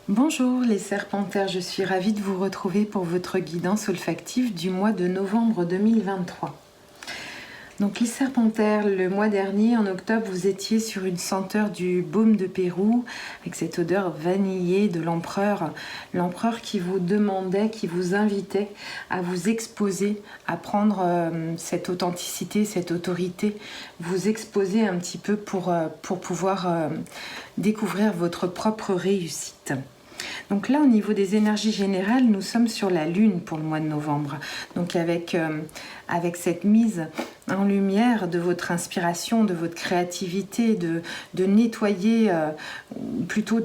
Bonjour les Serpentaires, je suis ravie de vous retrouver pour votre guidance olfactive du mois de novembre 2023. Donc les Serpentaires, le mois dernier, en octobre, vous étiez sur une senteur du baume de Pérou, avec cette odeur vanillée de l'empereur. L'empereur qui vous demandait, qui vous invitait à vous exposer, à prendre cette authenticité, cette autorité, vous exposer un petit peu pour pouvoir découvrir votre propre réussite. Donc là, au niveau des énergies générales, nous sommes sur la Lune pour le mois de novembre. Donc avec cette mise en lumière de votre inspiration, de votre créativité, de nettoyer, plutôt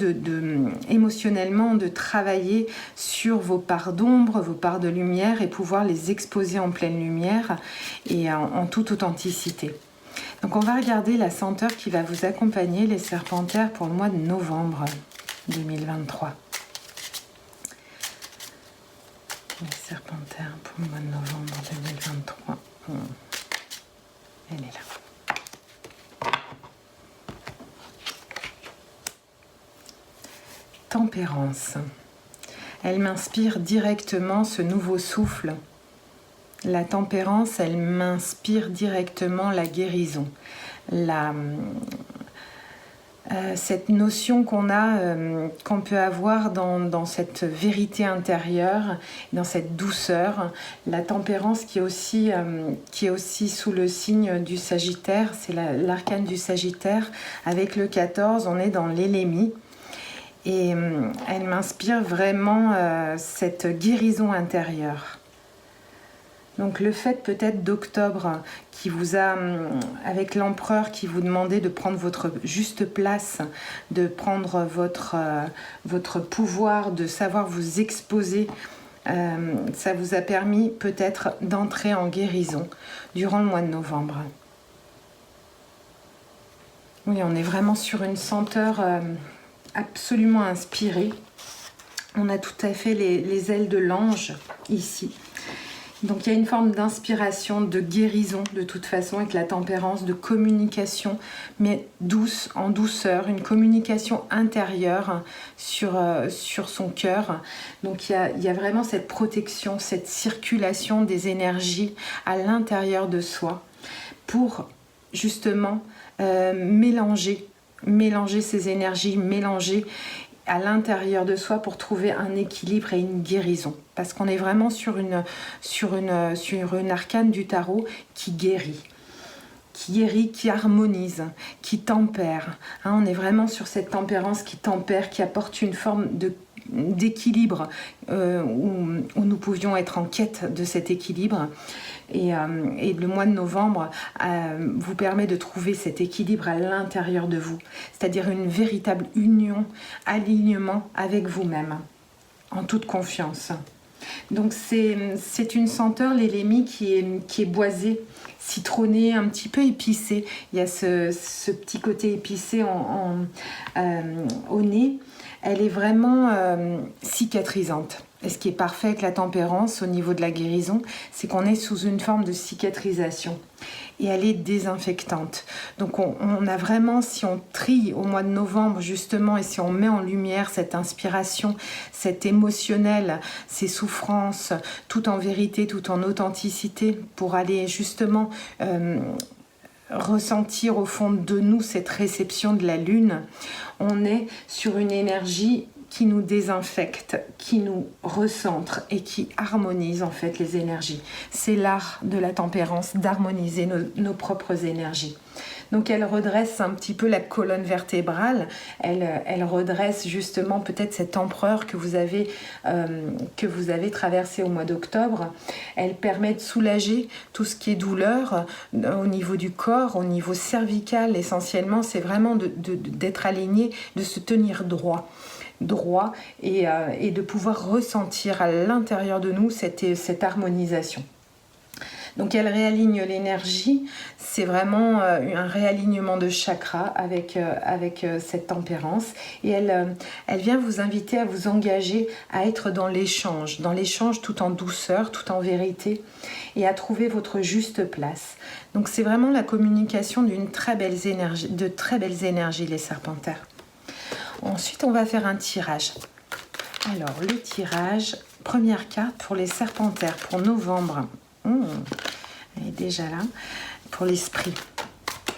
émotionnellement, de travailler sur vos parts d'ombre, vos parts de lumière et pouvoir les exposer en pleine lumière et en toute authenticité. Donc on va regarder la senteur qui va vous accompagner, les Serpentaires, pour le mois de novembre 2023. Les Serpentaires pour le mois de novembre 2023. Elle est là. Tempérance. Elle m'inspire directement ce nouveau souffle. La tempérance, elle m'inspire directement la guérison. Cette notion qu'on peut avoir dans cette vérité intérieure, dans cette douceur, la tempérance qui est aussi sous le signe du Sagittaire, c'est l'arcane du Sagittaire. Avec le 14, on est dans l'élémie et elle m'inspire vraiment cette guérison intérieure. Donc le fait peut-être d'octobre qui vous a, avec l'empereur qui vous demandait de prendre votre juste place, de prendre votre pouvoir, de savoir vous exposer, ça vous a permis peut-être d'entrer en guérison durant le mois de novembre. Oui, on est vraiment sur une senteur absolument inspirée. On a tout à fait les ailes de l'ange ici. Donc il y a une forme d'inspiration, de guérison de toute façon avec la tempérance, de communication, mais douce, en douceur, une communication intérieure sur son cœur. Donc il y a vraiment cette protection, cette circulation des énergies à l'intérieur de soi pour justement mélanger ces énergies, mélanger à l'intérieur de soi pour trouver un équilibre et une guérison. Parce qu'on est vraiment sur une arcane du tarot qui guérit, qui harmonise, qui tempère. On est vraiment sur cette tempérance qui tempère, qui apporte une forme d'équilibre où nous pouvions être en quête de cet équilibre. Et le mois de novembre vous permet de trouver cet équilibre à l'intérieur de vous, c'est-à-dire une véritable union, alignement avec vous-même, en toute confiance. Donc c'est une senteur, l'élémie, qui est boisée, citronnée, un petit peu épicée. Il y a ce petit côté épicé au nez. Elle est vraiment cicatrisante. Et ce qui est parfait avec la tempérance au niveau de la guérison, c'est qu'on est sous une forme de cicatrisation. Et elle est désinfectante. Donc on a vraiment, si on trie au mois de novembre justement, et si on met en lumière cette inspiration, cet émotionnel, ces souffrances, tout en vérité, tout en authenticité, pour aller justement ressentir au fond de nous cette réception de la lune, on est sur une énergie qui nous désinfecte, qui nous recentre et qui harmonise en fait les énergies. C'est l'art de la tempérance, d'harmoniser nos propres énergies. Donc elle redresse un petit peu la colonne vertébrale, elle redresse justement peut-être cet empereur que vous avez traversé au mois d'octobre. Elle permet de soulager tout ce qui est douleur au niveau du corps, au niveau cervical essentiellement. C'est vraiment d'être aligné, de se tenir droit et de pouvoir ressentir à l'intérieur de nous cette harmonisation. Donc elle réaligne l'énergie, c'est vraiment un réalignement de chakras avec cette tempérance, et elle vient vous inviter à vous engager à être dans l'échange tout en douceur, tout en vérité, et à trouver votre juste place. Donc c'est vraiment la communication de très belles énergies, les Serpentaires. Ensuite, on va faire un tirage. Alors, le tirage, première carte pour les serpentaires, pour novembre. Elle est déjà là. Pour l'esprit,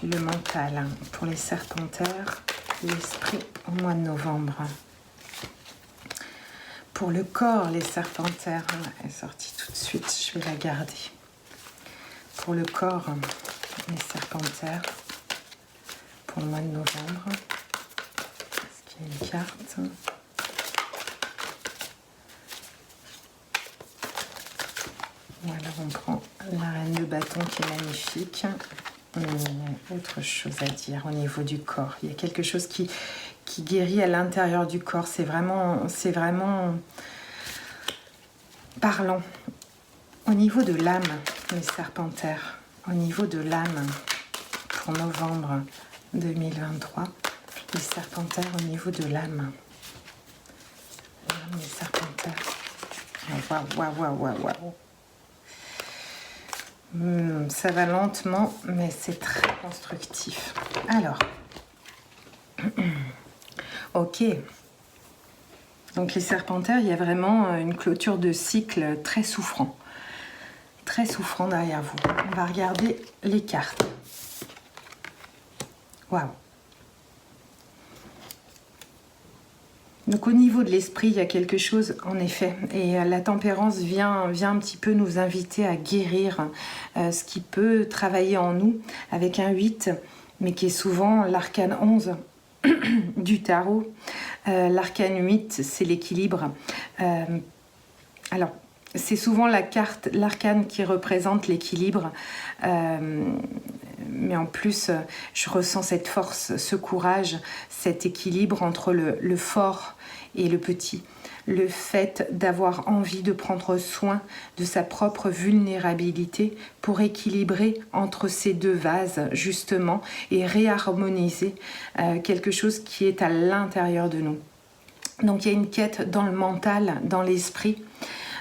le mental. Pour les serpentaires, l'esprit au mois de novembre. Pour le corps, les serpentaires, elle est sortie tout de suite, je vais la garder. Pour le corps, les serpentaires, pour le mois de novembre. Est-ce qu'il y a une carte ? Voilà, on prend la reine de bâton qui est magnifique. Autre chose à dire au niveau du corps. Il y a quelque chose qui guérit à l'intérieur du corps. C'est vraiment parlant. Au niveau de l'âme, les serpentaires. Au niveau de l'âme, pour novembre 2023, les serpentaires au niveau de l'âme. Les serpentaires. Waouh. Ça va lentement, mais c'est très constructif. Alors, ok. Donc les serpentaires, il y a vraiment une clôture de cycle très souffrant. Très souffrant derrière vous. On va regarder les cartes. Waouh. Donc au niveau de l'esprit, il y a quelque chose en effet. Et la tempérance vient un petit peu nous inviter à guérir ce qui peut travailler en nous avec un 8, mais qui est souvent l'arcane 11 du tarot. L'arcane 8, c'est l'équilibre. Alors, c'est souvent la carte, l'arcane qui représente l'équilibre. Mais en plus, je ressens cette force, ce courage, cet équilibre entre le fort et le petit. Le fait d'avoir envie de prendre soin de sa propre vulnérabilité pour équilibrer entre ces deux vases, justement, et réharmoniser quelque chose qui est à l'intérieur de nous. Donc il y a une quête dans le mental, dans l'esprit.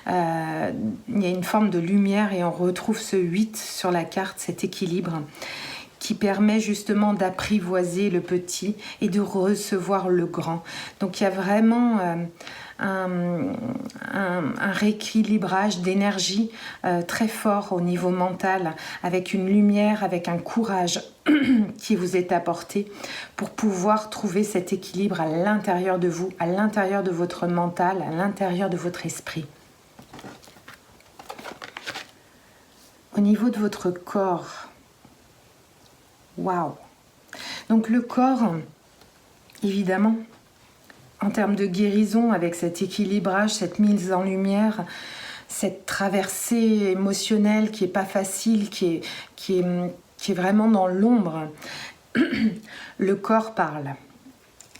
Il y a une forme de lumière et on retrouve ce 8 sur la carte, cet équilibre qui permet justement d'apprivoiser le petit et de recevoir le grand. Donc il y a vraiment un rééquilibrage d'énergie très fort au niveau mental, avec une lumière, avec un courage qui vous est apporté pour pouvoir trouver cet équilibre à l'intérieur de vous, à l'intérieur de votre mental, à l'intérieur de votre esprit. Au niveau de votre corps, waouh! Donc le corps, évidemment, en termes de guérison, avec cet équilibrage, cette mise en lumière, cette traversée émotionnelle qui n'est pas facile, qui est vraiment dans l'ombre, le corps parle.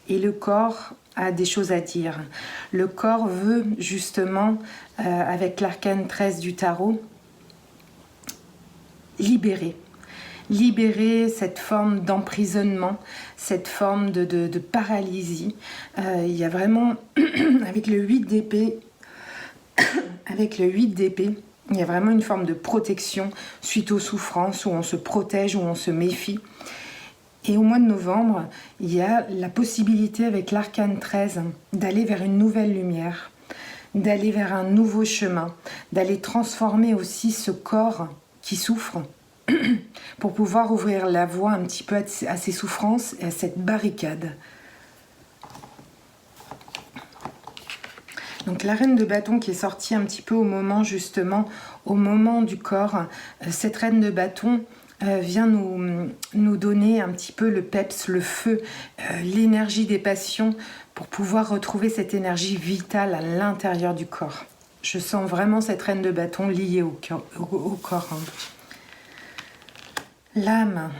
Et le corps a des choses à dire. Le corps veut justement, avec l'arcane 13 du tarot, libérer cette forme d'emprisonnement, cette forme de paralysie. Il y a vraiment, avec le 8 d'épée, il y a vraiment une forme de protection suite aux souffrances, où on se protège, où on se méfie. Et au mois de novembre, il y a la possibilité avec l'arcane 13 d'aller vers une nouvelle lumière, d'aller vers un nouveau chemin, d'aller transformer aussi ce corps qui souffre pour pouvoir ouvrir la voie un petit peu à ces souffrances et à cette barricade. Donc la reine de bâton qui est sortie un petit peu au moment justement, au moment du corps, cette reine de bâton vient nous donner un petit peu le peps, le feu, l'énergie des passions pour pouvoir retrouver cette énergie vitale à l'intérieur du corps. Je sens vraiment cette reine de bâton liée au corps. L'âme,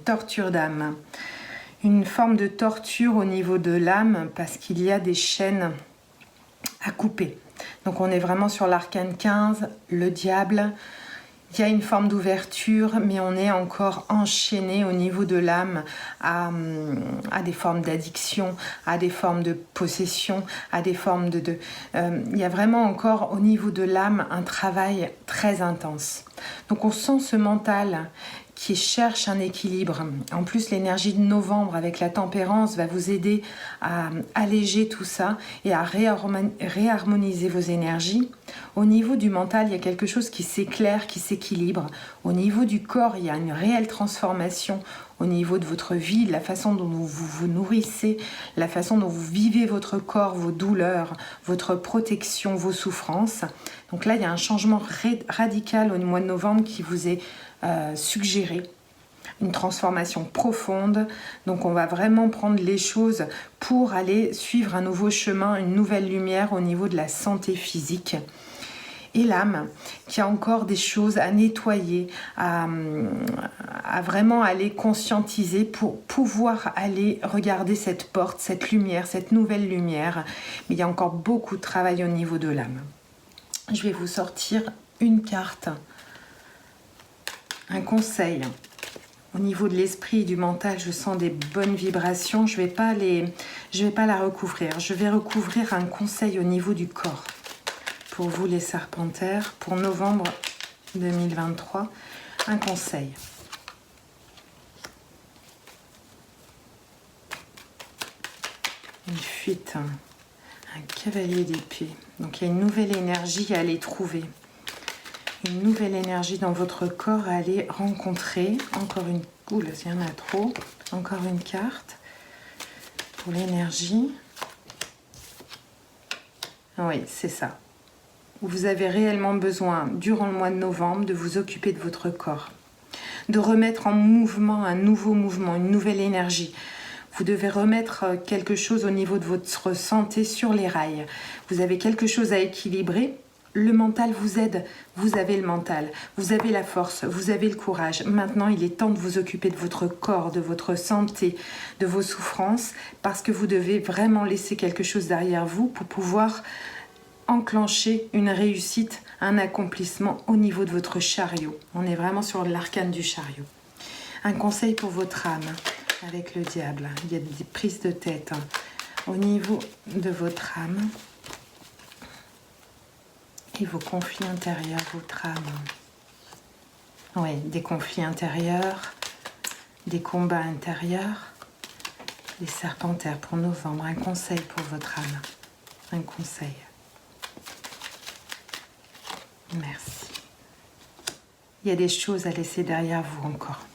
torture d'âme. Une forme de torture au niveau de l'âme parce qu'il y a des chaînes à couper. Donc on est vraiment sur l'arcane 15, le diable. Il y a une forme d'ouverture, mais on est encore enchaîné au niveau de l'âme à des formes d'addiction, à des formes de possession, à des formes il y a vraiment encore au niveau de l'âme un travail très intense. Donc on sent ce mental qui cherche un équilibre. En plus, l'énergie de novembre avec la tempérance va vous aider à alléger tout ça et à réharmoniser vos énergies. Au niveau du mental, il y a quelque chose qui s'éclaire, qui s'équilibre. Au niveau du corps, il y a une réelle transformation au niveau de votre vie, de la façon dont vous vous nourrissez, la façon dont vous vivez votre corps, vos douleurs, votre protection, vos souffrances. Donc là, il y a un changement radical au mois de novembre qui vous est suggéré, une transformation profonde. Donc on va vraiment prendre les choses pour aller suivre un nouveau chemin, une nouvelle lumière au niveau de la santé physique. Et l'âme qui a encore des choses à nettoyer, à vraiment aller conscientiser pour pouvoir aller regarder cette porte, cette lumière, cette nouvelle lumière. Mais il y a encore beaucoup de travail au niveau de l'âme. Je vais vous sortir une carte, un conseil. Au niveau de l'esprit et du mental, je sens des bonnes vibrations. Je vais pas la recouvrir. Je vais recouvrir un conseil au niveau du corps. Pour vous les serpentaires, pour novembre 2023, un conseil. Une fuite, un cavalier d'épée. Donc il y a une nouvelle énergie à aller trouver. Une nouvelle énergie dans votre corps à aller rencontrer. Encore une... Oula, il y en a trop. Encore une carte pour l'énergie. Oui, c'est ça. Vous avez réellement besoin, durant le mois de novembre, de vous occuper de votre corps. De remettre en mouvement un nouveau mouvement, une nouvelle énergie. Vous devez remettre quelque chose au niveau de votre santé sur les rails. Vous avez quelque chose à équilibrer. Le mental vous aide, vous avez le mental, vous avez la force, vous avez le courage. Maintenant, il est temps de vous occuper de votre corps, de votre santé, de vos souffrances, parce que vous devez vraiment laisser quelque chose derrière vous pour pouvoir enclencher une réussite, un accomplissement au niveau de votre chariot. On est vraiment sur l'arcane du chariot. Un conseil pour votre âme avec le diable. Il y a des prises de tête au niveau de votre âme. Et vos conflits intérieurs, votre âme. Oui, des conflits intérieurs, des combats intérieurs. Les serpentaires pour novembre. Un conseil pour votre âme. Un conseil. Merci. Il y a des choses à laisser derrière vous encore.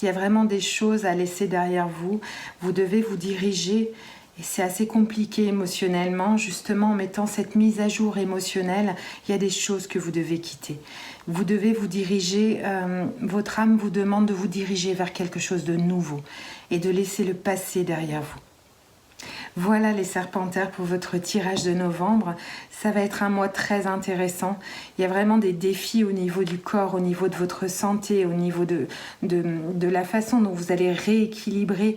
Il y a vraiment des choses à laisser derrière vous. Vous devez vous diriger. Et c'est assez compliqué émotionnellement, justement en mettant cette mise à jour émotionnelle, il y a des choses que vous devez quitter. Vous devez vous diriger, votre âme vous demande de vous diriger vers quelque chose de nouveau et de laisser le passé derrière vous. Voilà les serpentaires pour votre tirage de novembre. Ça va être un mois très intéressant. Il y a vraiment des défis au niveau du corps, au niveau de votre santé, au niveau de la façon dont vous allez rééquilibrer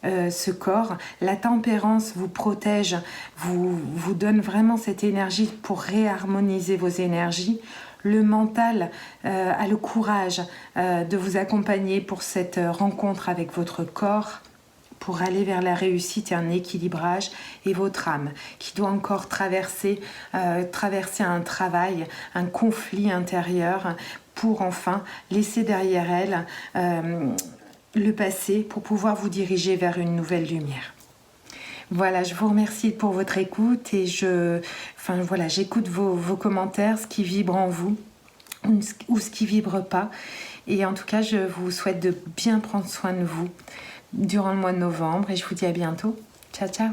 ce corps. La tempérance vous protège, vous donne vraiment cette énergie pour réharmoniser vos énergies. Le mental a le courage de vous accompagner pour cette rencontre avec votre corps, pour aller vers la réussite et un équilibrage, et votre âme qui doit encore traverser un travail, un conflit intérieur pour enfin laisser derrière elle le passé pour pouvoir vous diriger vers une nouvelle lumière. Voilà, je vous remercie pour votre écoute et j'écoute vos commentaires, ce qui vibre en vous ou ce qui vibre pas. Et en tout cas, je vous souhaite de bien prendre soin de vous durant le mois de novembre et je vous dis à bientôt. Ciao, ciao.